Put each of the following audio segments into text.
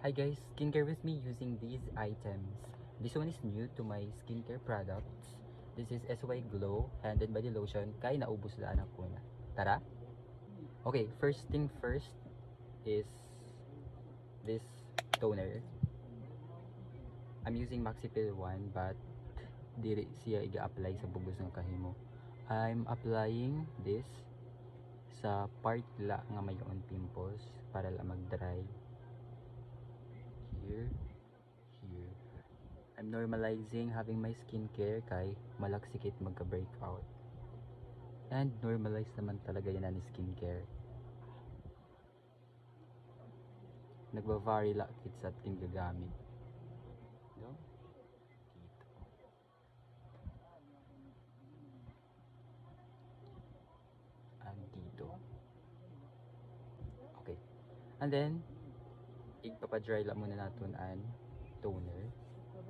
Hi guys, skincare with me using these items. This one is new to my skincare products. This is SY Glow Hand and Body Lotion. Kaya naubos na anak ko na. Tara! Okay, first thing first is this toner. I'm using Maxipil 1 but dili siya iga-apply sa bugos ng kahimo. I'm applying this sa part la nga mayon pimples para la mag-dry. Here. I'm normalizing having my skincare kay malaksikit magka-breakout. And normalize naman talaga yan ang skincare. Nagba-vary lakit sa ating gagamit. No? Dito. And dito. Okay. And then, igpapadry lang muna natin ang toner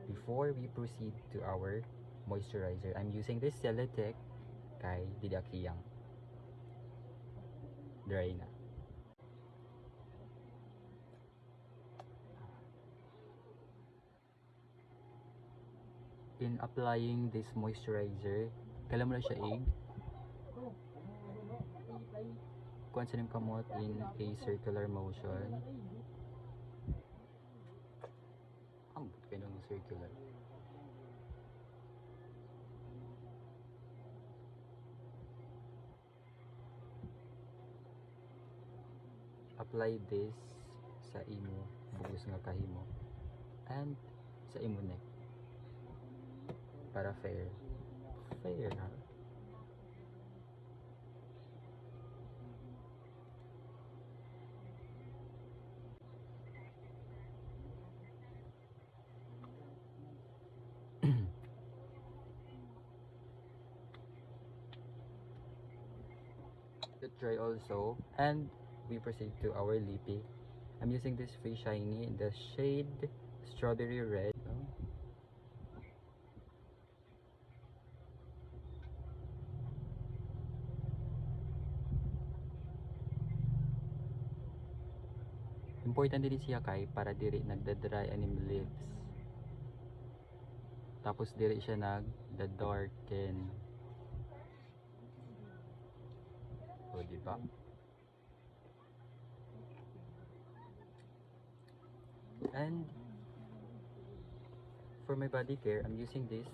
before we proceed to our moisturizer. I'm using this Celatec kay didakiyang dry na. In applying this moisturizer, kailan mo na siya kuan sa ning kamot in a circular motion. Ambot kayo ng circular. Apply this sa imo bugos nga kahimo and sa imo neck para fair ha. Let's try also, and we proceed to our lippy. I'm using this Free Shiny in the shade Strawberry Red. Important din siya kay para diri nagda-dry anim lips. Tapos diri siya nagda-darken. O diba? And for my body care, I'm using this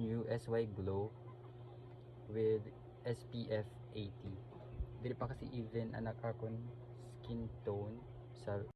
new SY Glow with SPF 80. Dili pa kasi even anak akon skin tone sa